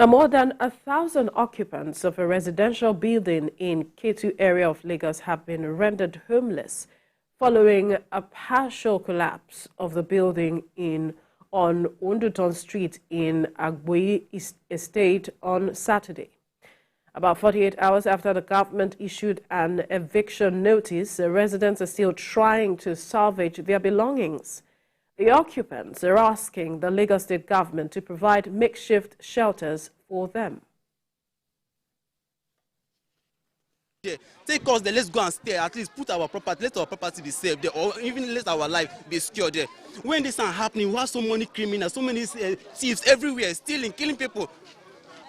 Now, more than 1,000 occupants of a residential building in Ketu area of Lagos have been rendered homeless following a partial collapse of the building on Oduntan Street in Agboye Estate on Saturday. About 48 hours after the government issued an eviction notice, the residents are still trying to salvage their belongings. The occupants are asking the Lagos State government to provide makeshift shelters for them. Yeah. Take us there, let's go and stay, at least put our property, let our property be safe there, or even let our life be secure there. When this is happening, we have so many criminals, so many thieves everywhere, stealing, killing people.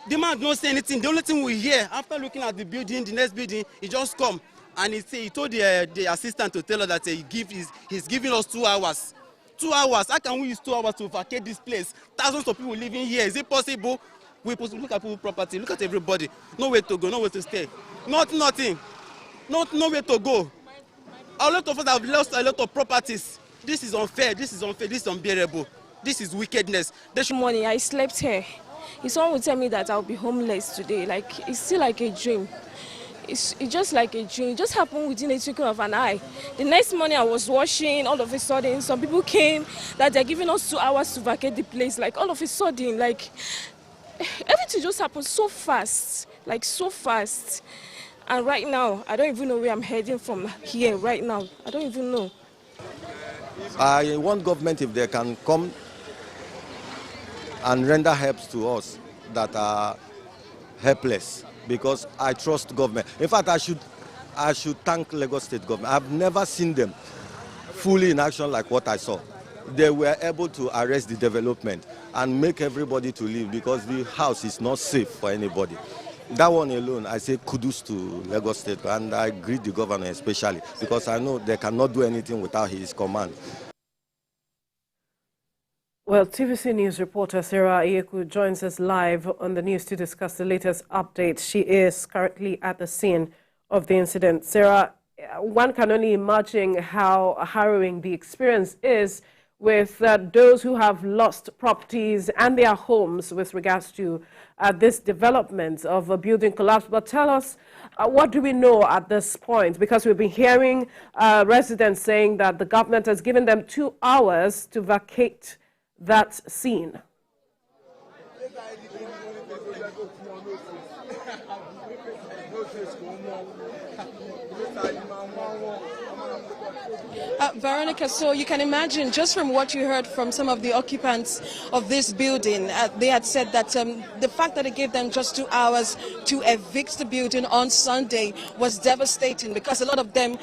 The man don't say anything. The only thing we hear after looking at the building, the next building, he just come and he told the assistant to tell us that he's giving us 2 hours. 2 hours. How can we use 2 hours to vacate this place? Thousands of people living here. Is it possible? We look at people's property, look at everybody. Nowhere to go, nowhere to stay. Nothing. Nowhere to go. A lot of us have lost a lot of properties. This is unfair. This is unbearable. This is wickedness. Morning, I slept here. If someone would tell me that I'll be homeless today, like it's still like a dream. It's just like a dream. It just happened within a twinkle of an eye. The next morning I was washing, all of a sudden some people came that they're giving us 2 hours to vacate the place. Like all of a sudden, like everything just happened so fast, like so fast. And right now, I don't even know where I'm heading from here right now. I don't even know. I want government, if they can come and render helps to us that are helpless, because I trust government. In fact, I should thank Lagos State government. I've never seen them fully in action like what I saw. They were able to arrest the development and make everybody to leave, because the house is not safe for anybody. That one alone, I say kudos to Lagos State, and I greet the governor especially, because I know they cannot do anything without his command. Well, TVC News reporter Sarah Iyeku joins us live on the news to discuss the latest update. She is currently at the scene of the incident. Sarah, one can only imagine how harrowing the experience is with those who have lost properties and their homes with regards to this development of a building collapse. But tell us, what do we know at this point? Because we've been hearing residents saying that the government has given them 2 hours to vacate that scene. Veronica, so you can imagine, just from what you heard from some of the occupants of this building, they had said that the fact that it gave them just 2 hours to evict the building on Sunday was devastating, because a lot of them,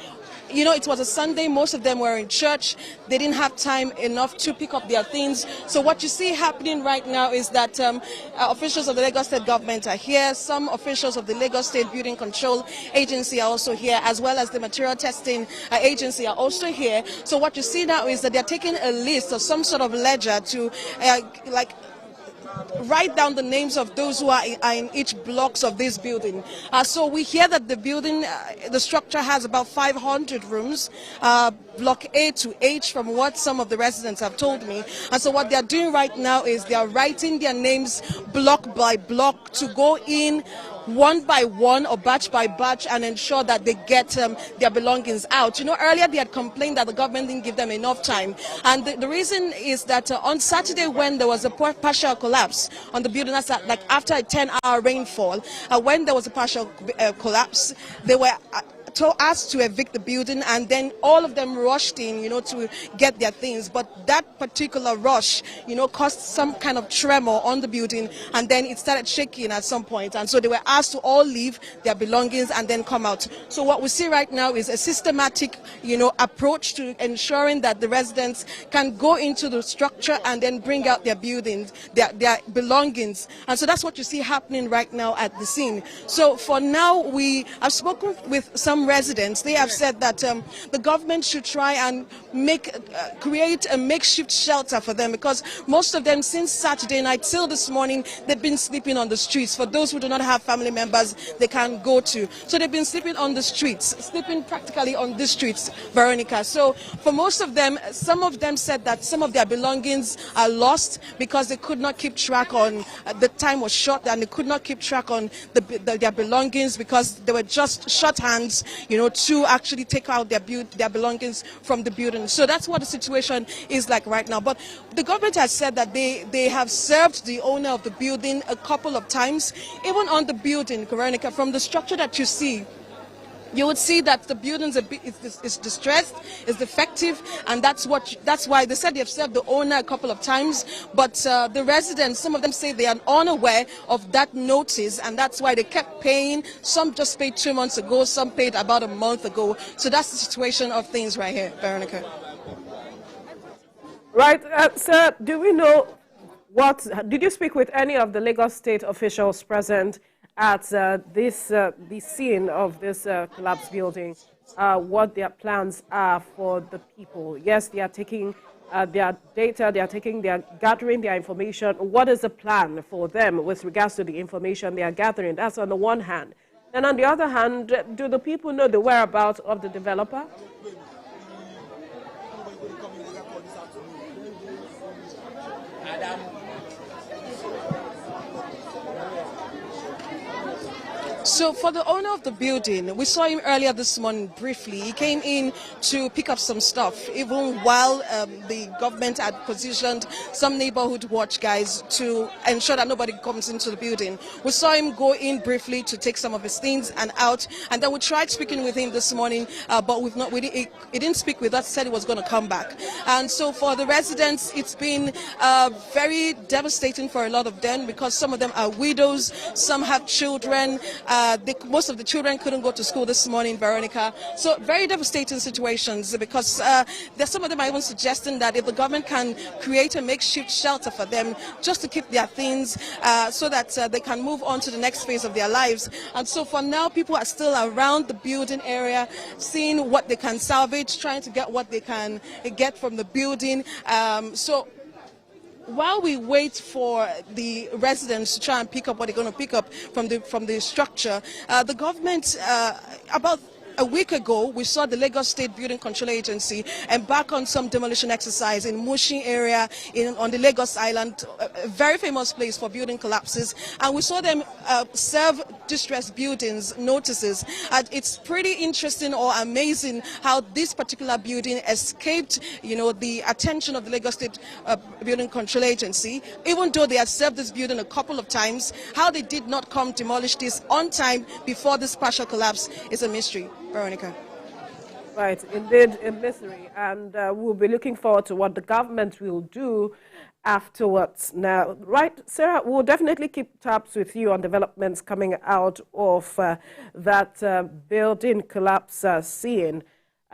you know, it was a Sunday, most of them were in church, they didn't have time enough to pick up their things. So what you see happening right now is that officials of the Lagos State government are here, some officials of the Lagos State Building Control Agency are also here, as well as the material testing agency are also here. So what you see now is that they're taking a list or some sort of ledger to write down the names of those who are in each blocks of this building. So we hear that the building, the structure has about 500 rooms, block A to H, from what some of the residents have told me. And so what they're doing right now is they are writing their names block by block to go in one by one or batch by batch and ensure that they get their belongings out. You know, earlier they had complained that the government didn't give them enough time. And the reason is that on Saturday, when there was a partial collapse on the building, that's like after a 10-hour rainfall, when there was a partial collapse, they were asked to evict the building, and then all of them rushed in, you know, to get their things. But that particular rush, you know, caused some kind of tremor on the building, and then it started shaking at some point. And so they were asked to all leave their belongings and then come out. So what we see right now is a systematic, you know, approach to ensuring that the residents can go into the structure and then bring out their buildings, their belongings. And so that's what you see happening right now at the scene. So for now, we have spoken with some some residents, they have said that the government should try and create a makeshift shelter for them, because most of them, since Saturday night till this morning, they've been sleeping on the streets. For those who do not have family members they can go to, so they've been sleeping on the streets, sleeping practically on the streets, Veronica. So for most of them, some of them said that some of their belongings are lost because they could not keep track on the time was short, and they could not keep track on their belongings because they were just short hands, to actually take out their belongings from the building. So that's what the situation is like right now. But the government has said that they have served the owner of the building a couple of times, even on the building, Veronica. From the structure that you see, you would see that the building is distressed, is defective, and that's why they said they have served the owner a couple of times. But the residents, some of them say they are unaware of that notice, and that's why they kept paying. Some just paid 2 months ago, some paid about a month ago. So that's the situation of things right here, Veronica. Right, sir, do we know did you speak with any of the Lagos State officials present at the scene of this collapsed building, what their plans are for the people? Yes, they are taking their data, they are gathering their information. What is the plan for them with regards to the information they are gathering? That's on the one hand. And on the other hand, do the people know the whereabouts of the developer? So for the owner of the building, we saw him earlier this morning briefly. He came in to pick up some stuff, even while the government had positioned some neighborhood watch guys to ensure that nobody comes into the building. We saw him go in briefly to take some of his things and out, and then we tried speaking with him this morning, but he didn't speak with us, said he was going to come back. And so for the residents, it's been very devastating for a lot of them, because some of them are widows, some have children. Most of the children couldn't go to school this morning, Veronica. So very devastating situations, because some of them are even suggesting that if the government can create a makeshift shelter for them just to keep their things so that they can move on to the next phase of their lives. And so for now, people are still around the building area, seeing what they can salvage, trying to get what they can get from the building. While we wait for the residents to try and pick up what they're going to pick up from the structure, the government, about a week ago, we saw the Lagos State Building Control Agency embark on some demolition exercise in Mushin area on the Lagos Island, a very famous place for building collapses. And we saw them serve distressed buildings notices. And it's pretty interesting or amazing how this particular building escaped, the attention of the Lagos State Building Control Agency. Even though they had served this building a couple of times, how they did not come demolish this on time before this partial collapse is a mystery. Veronica. Right, indeed, a mystery. And we'll be looking forward to what the government will do afterwards. Now, right, Sarah, we'll definitely keep tabs with you on developments coming out of that building collapse scene.